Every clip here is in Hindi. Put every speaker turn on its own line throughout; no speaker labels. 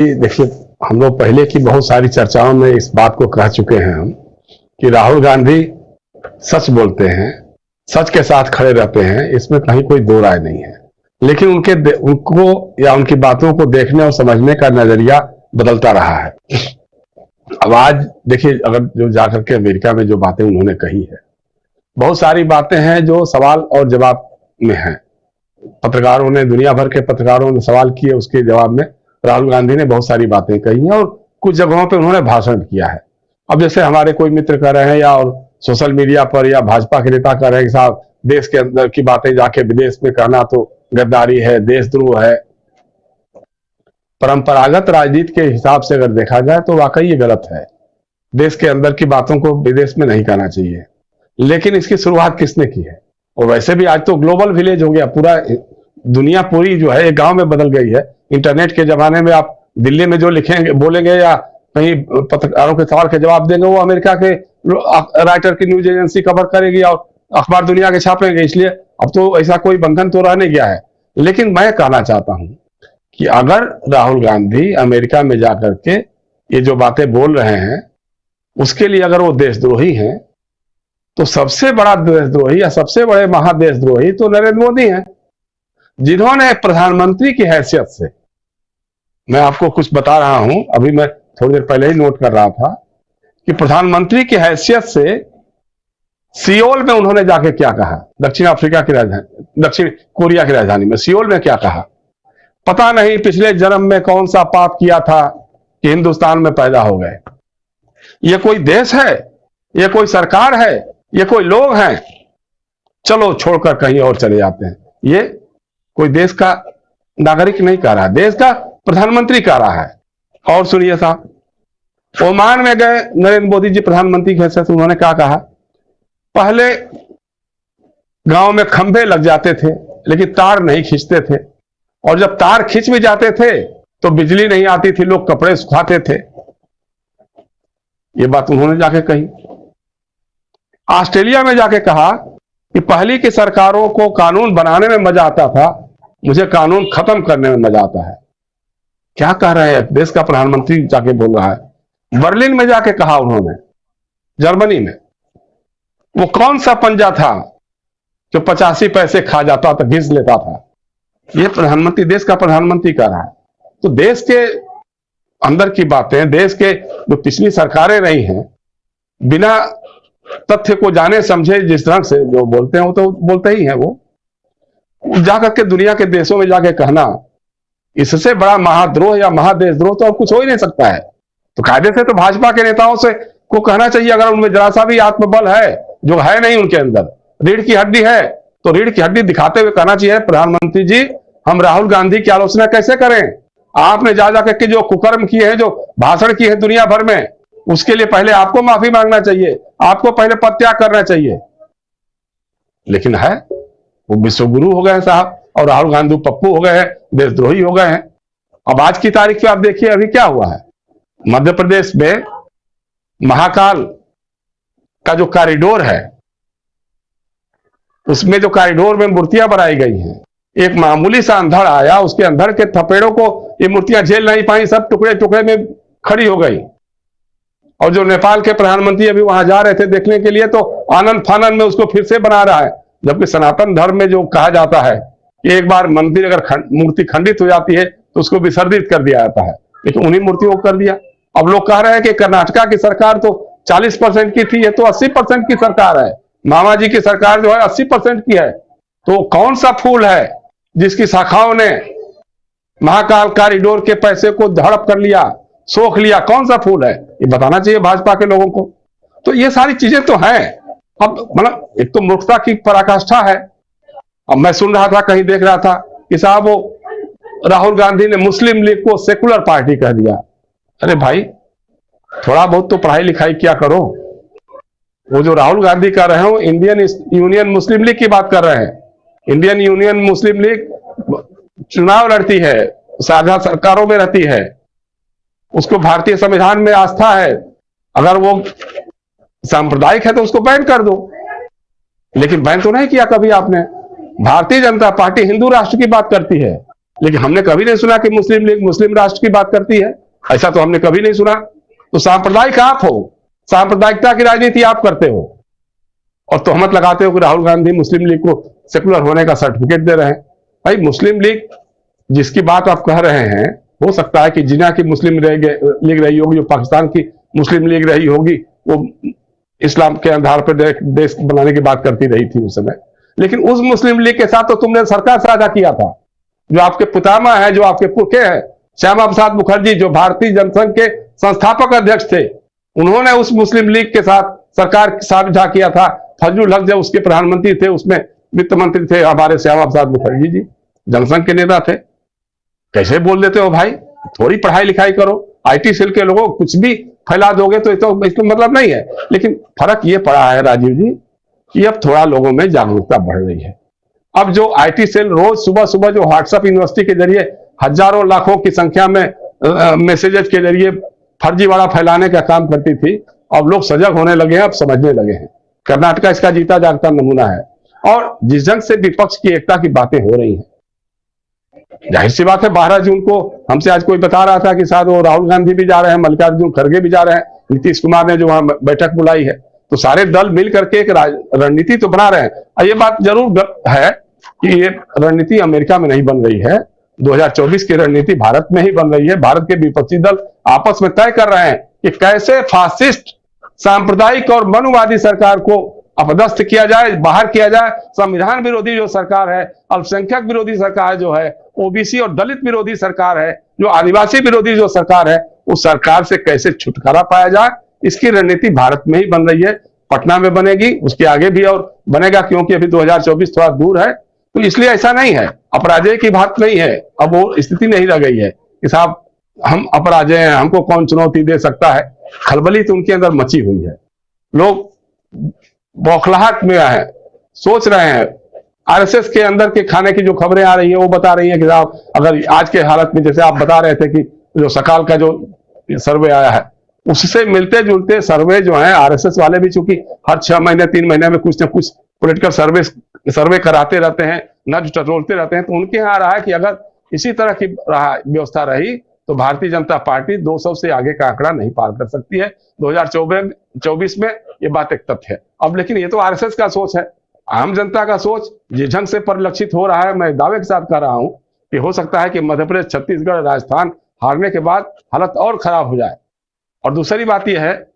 देखिए, हम लोग पहले की बहुत सारी चर्चाओं में इस बात को कह चुके हैं हम कि राहुल गांधी सच बोलते हैं, सच के साथ खड़े रहते हैं, इसमें कहीं कोई दो राय नहीं है। लेकिन उनको या उनकी बातों को देखने और समझने का नजरिया बदलता रहा है। अब आज देखिए, अगर जो जाकर के अमेरिका में जो बातें उन्होंने कही है, बहुत सारी बातें हैं जो सवाल और जवाब में हैं। पत्रकारों ने, दुनिया भर के पत्रकारों ने सवाल किए, उसके जवाब में राहुल गांधी ने बहुत सारी बातें कही हैं और कुछ जगहों पे उन्होंने भाषण किया है। अब जैसे हमारे कोई मित्र कर रहे हैं या और सोशल मीडिया पर या भाजपा के नेता कर रहे हैं कि साहब देश के अंदर की बातें जाके विदेश में कहना तो गद्दारी है, देशद्रोह है। परंपरागत राजनीति के हिसाब से अगर देखा जाए तो वाकई ये गलत है। देश के अंदर की बातों को विदेश में नहीं कहना चाहिए। लेकिन इसकी शुरुआत किसने की है? और वैसे भी आज तो ग्लोबल विलेज हो गया, पूरा दुनिया पूरी जो है एक गांव में बदल गई है। इंटरनेट के जमाने में आप दिल्ली में जो लिखेंगे, बोलेंगे या कहीं पत्रकारों के सवाल के जवाब देंगे, वो अमेरिका के राइटर की न्यूज एजेंसी कवर करेगी और अखबार दुनिया के छापेंगे। इसलिए अब तो ऐसा कोई बंधन तो रह नहीं गया है। लेकिन मैं कहना चाहता हूं कि अगर राहुल गांधी अमेरिका में जाकर के ये जो बातें बोल रहे हैं, उसके लिए अगर वो देशद्रोही हैं, तो सबसे बड़ा देशद्रोही या सबसे बड़े महादेशद्रोही तो नरेंद्र मोदी हैं, जिन्होंने प्रधानमंत्री की हैसियत से, मैं आपको कुछ बता रहा हूं, अभी मैं थोड़ी देर पहले ही नोट कर रहा था कि प्रधानमंत्री की हैसियत से सियोल में उन्होंने जाके क्या कहा, दक्षिण अफ्रीका की राजधानी, दक्षिण कोरिया की राजधानी में सियोल में क्या कहा। पता नहीं पिछले जन्म में कौन सा पाप किया था कि हिंदुस्तान में पैदा हो गए। ये कोई देश है? ये कोई सरकार है? ये कोई लोग हैं? चलो छोड़कर कहीं और चले जाते हैं। ये कोई देश का नागरिक नहीं कह रहा, देश का प्रधानमंत्री कह रहा है। और सुनिए साहब, ओमान में गए नरेंद्र मोदी जी प्रधानमंत्री के हैसियत से, उन्होंने क्या कहा? पहले गांव में खंभे लग जाते थे लेकिन तार नहीं खींचते थे, और जब तार खींच भी जाते थे तो बिजली नहीं आती थी, लोग कपड़े सुखाते थे। ये बात उन्होंने जाके कही। ऑस्ट्रेलिया में जाके कहा कि पहली की सरकारों को कानून बनाने में मजा आता था, मुझे कानून खत्म करने में मजा आता है। क्या कह रहे हैं? देश का प्रधानमंत्री जाके बोल रहा है। बर्लिन में जाके कहा उन्होंने, जर्मनी में, वो कौन सा पंजा था जो 85 पैसे खा जाता था, घिस लेता था। ये प्रधानमंत्री, देश का प्रधानमंत्री कह रहा है। तो देश के अंदर की बातें, देश के जो पिछली सरकारें रही हैं, बिना तथ्य को जाने समझे जिस तरह से जो बोलते हैं वो तो बोलते ही हैं। वो जाकर के दुनिया के देशों में जाके कहना, इससे बड़ा महाद्रोह या महादेशद्रोह तो अब कुछ हो ही नहीं सकता है। तो कायदे से तो भाजपा के नेताओं से को कहना चाहिए, अगर उनमें जरा सा भी आत्मबल है, जो है नहीं उनके अंदर, रीढ़ की हड्डी है, तो रीढ़ की हड्डी दिखाते हुए कहना चाहिए, प्रधानमंत्री जी हम राहुल गांधी की आलोचना कैसे करें? आपने जा जाकर के जो कुकर्म किए हैं, जो भाषण किए हैं दुनिया भर में, उसके लिए पहले आपको माफी मांगना चाहिए, आपको पहले पदत्याग करना चाहिए। लेकिन है वो विश्वगुरु हो गए हैं साहब, और राहुल गांधी पप्पू हो गए हैं, देशद्रोही हो गए हैं। अब आज की तारीख पे आप देखिए अभी क्या हुआ है। मध्य प्रदेश में महाकाल का जो कॉरिडोर है, उसमें जो कॉरिडोर में मूर्तियां बनाई गई हैं, एक मामूली सा अंधड़ आया, उसके अंधड़ के थपेड़ों को ये मूर्तियां झेल नहीं पाई, सब टुकड़े टुकड़े में खड़ी हो गई। और जो नेपाल के प्रधानमंत्री अभी वहां जा रहे थे देखने के लिए, तो आनंद फानंद में उसको फिर से बना रहा है। जबकि सनातन धर्म में जो कहा जाता है कि एक बार मंदिर अगर मूर्ति खंडित हो जाती है तो उसको विसर्जित कर दिया जाता है, लेकिन उन्हीं मूर्तियों को कर दिया। अब लोग कह रहे हैं कि कर्नाटका की सरकार तो 40% की थी, ये तो 80% की सरकार है। मामा जी की सरकार जो है 80% की है। तो कौन सा फूल है जिसकी शाखाओं ने महाकाल कॉरिडोर के पैसे को हड़प कर लिया, सोख लिया? कौन सा फूल है? ये बताना चाहिए भाजपा के लोगों को। तो ये सारी चीजें तो हैं। अब मतलब एक तो मूर्खता की पराकाष्ठा है। अब मैं सुन रहा था, कहीं देख रहा था कि साहब वो राहुल गांधी ने मुस्लिम लीग को सेकुलर पार्टी कह दिया। अरे भाई, थोड़ा बहुत तो पढ़ाई लिखाई क्या करो। वो जो राहुल गांधी कर रहे हो, इंडियन यूनियन मुस्लिम लीग की बात कर रहे हैं। इंडियन यूनियन मुस्लिम लीग चुनाव लड़ती है, साझा सरकारों में रहती है, उसको भारतीय संविधान में आस्था है। अगर वो सांप्रदायिक है तो उसको बैन कर दो, लेकिन बैन तो नहीं किया कभी आपने। भारतीय जनता पार्टी हिंदू राष्ट्र की बात करती है, लेकिन हमने कभी नहीं सुना कि मुस्लिम लीग मुस्लिम राष्ट्र की बात करती है, ऐसा तो हमने कभी नहीं सुना। तो सांप्रदायिक आप हो, सांप्रदायिकता की राजनीति आप करते हो और तोहमत लगाते हो कि राहुल गांधी मुस्लिम लीग को सेकुलर होने का सर्टिफिकेट दे रहे हैं। भाई मुस्लिम लीग जिसकी बात आप कह रहे हैं, हो सकता है कि जिना की मुस्लिम लीग रही होगी, जो पाकिस्तान की मुस्लिम लीग रही होगी, वो इस्लाम के आधार पर देश बनाने की बात करती रही थी उस समय, लेकिन उस मुस्लिम लीग के साथ तो तुमने सरकार साझा किया था। जो आपके पितामह है, जो आपके पुरखे हैं, श्यामा प्रसाद मुखर्जी जो भारतीय जनसंघ के संस्थापक अध्यक्ष थे, उन्होंने उस मुस्लिम लीग के साथ सरकार साझा किया था। फजलुल हक जब उसके प्रधानमंत्री थे, उसमें वित्त मंत्री थे हमारे श्यामा प्रसाद मुखर्जी जी, जनसंघ के नेता थे। कैसे बोल देते हो भाई? थोड़ी पढ़ाई लिखाई करो, IT सेल के लोगों कुछ भी फैला दोगे तो इसका मतलब नहीं है। लेकिन फर्क ये पड़ा है राजीव जी कि अब थोड़ा लोगों में जागरूकता बढ़ रही है। अब जो IT सेल रोज सुबह सुबह जो व्हाट्सएप यूनिवर्सिटी के जरिए हजारों लाखों की संख्या में मैसेजेस के जरिए फर्जीवाड़ा फैलाने का काम करती थी, अब लोग सजग होने लगे हैं, अब समझने लगे हैं। कर्नाटका इसका जीता जागता नमूना है। और जिस ढंग से विपक्ष की एकता की बातें हो रही हैं, जाहिर सी बात है 12 जून को हमसे आज कोई बता रहा था कि शायद वो राहुल गांधी भी जा रहे हैं, मल्लिकार्जुन खड़गे भी जा रहे हैं, नीतीश कुमार ने जो वहां बैठक बुलाई है, तो सारे दल मिल करके एक रणनीति तो बना रहे हैं। और ये बात जरूर है कि ये रणनीति अमेरिका में नहीं बन रही है, 2024 की रणनीति भारत में ही बन रही है। भारत के विपक्षी दल आपस में तय कर रहे हैं कि कैसे फासिस्ट, सांप्रदायिक और मनुवादी सरकार को अपदस्थ किया जाए, बाहर किया जाए। संविधान विरोधी जो सरकार है, अल्पसंख्यक विरोधी सरकार जो है, OBC और दलित विरोधी सरकार है, जो आदिवासी विरोधी जो सरकार है, उस सरकार से कैसे छुटकारा पाया जाए, इसकी रणनीति भारत में ही बन रही है। पटना में बनेगी, उसके आगे भी और बनेगा, क्योंकि अभी 2024 थोड़ा दूर है। तो इसलिए ऐसा नहीं है, अपराजय की बात नहीं है। अब वो स्थिति नहीं रह गई है कि साहब हम अपराजय हैं, हमको कौन चुनौती दे सकता है। खलबली तो उनके अंदर मची हुई है, लोग बौखलाहट में है, सोच रहे हैं। RSS के अंदर के खाने की जो खबरें आ रही है, वो बता रही है कि साहब अगर आज के हालत में, जैसे आप बता रहे थे कि जो सकाल का जो सर्वे आया है, उससे मिलते जुलते सर्वे जो है RSS वाले भी, चूंकि हर 6 महीने 3 महीने में कुछ ना कुछ पॉलिटिकल सर्वे कराते रहते हैं, नज टटोलते रहते हैं, तो उनके यहाँ आ रहा है कि अगर इसी तरह की व्यवस्था रही तो भारतीय जनता पार्टी 200 से आगे का आंकड़ा नहीं पार कर सकती है 2024 में। ये बात एक तथ्य है। अब लेकिन ये तो RSS का सोच है, आम जनता का सोच जिस ढंग से परिलक्षित हो रहा है, मैं दावे के साथ कह रहा हूं कि हो सकता है कि मध्य प्रदेश, छत्तीसगढ़, राजस्थान हारने के बाद हालत और खराब हो जाए। और दूसरी बात यह है,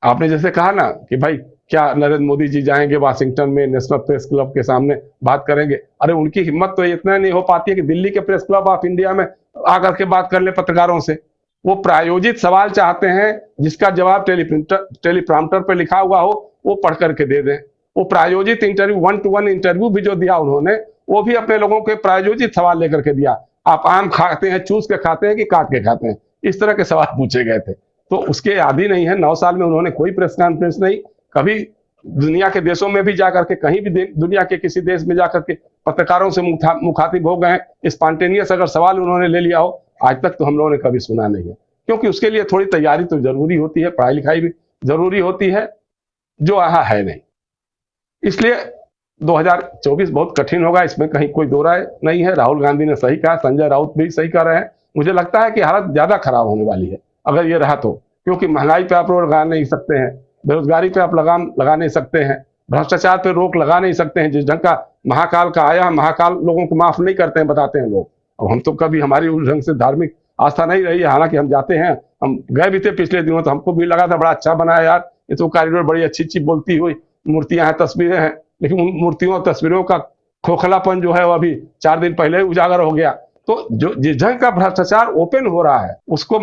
आपने जैसे कहा ना कि भाई क्या नरेंद्र मोदी जी जाएंगे वाशिंगटन में, नेशनल प्रेस क्लब के सामने बात करेंगे? अरे उनकी हिम्मत तो इतना नहीं हो पाती है कि दिल्ली के प्रेस क्लब ऑफ इंडिया में आकर के बात कर ले पत्रकारों से। वो प्रायोजित सवाल चाहते हैं जिसका जवाब टेलीप्रॉम्प्टर पर लिखा हुआ हो, वो पढ़ करके दे दें। वो प्रायोजित इंटरव्यू, 1-to-1 इंटरव्यू भी जो दिया उन्होंने, वो भी अपने लोगों के प्रायोजित सवाल लेकर के दिया। आप आम खाते हैं, चूस के खाते हैं कि काट के खाते हैं, इस तरह के सवाल पूछे गए थे। तो उसके आदि नहीं है। 9 साल में उन्होंने कोई प्रेस कॉन्फ्रेंस नहीं, कभी दुनिया के देशों में भी जाकर के, कहीं भी दुनिया के किसी देश में जाकर के पत्रकारों से मुखातिब हो गए, स्पॉन्टेनियस अगर सवाल उन्होंने ले लिया हो, आज तक तो हम लोगों ने कभी सुना नहीं है। क्योंकि उसके लिए थोड़ी तैयारी तो जरूरी होती है, पढ़ाई लिखाई भी जरूरी होती है, जो यहाँ है नहीं। इसलिए 2024 बहुत कठिन होगा, इसमें कहीं कोई दो राय नहीं है। राहुल गांधी ने सही कहा, संजय राउत भी सही कह रहे हैं। मुझे लगता है कि हालत ज्यादा खराब होने वाली है अगर ये रहा तो, क्योंकि महंगाई पे आप रोक लगा नहीं सकते हैं, बेरोजगारी पे आप लगाम लगा नहीं सकते हैं, भ्रष्टाचार पे रोक लगा नहीं सकते हैं। जिस ढंग का महाकाल का आया, महाकाल लोगों को माफ नहीं करते हैं, बताते हैं लोग। अब हम तो कभी, हमारी उस ढंग से धार्मिक आस्था नहीं रही है, हालांकि हम जाते हैं, हम गए भी थे पिछले दिनों, तो हमको भी लगा था बड़ा अच्छा बना है यार, ये तो कॉरिडोर बड़ी अच्छी बोलती हुई मूर्तियां हैं, तस्वीरें हैं। लेकिन उन मूर्तियों और तस्वीरों का खोखलापन जो है वो अभी 4 दिन पहले उजागर हो गया। तो जो जिस ढंग का भ्रष्टाचार ओपन हो रहा है, उसको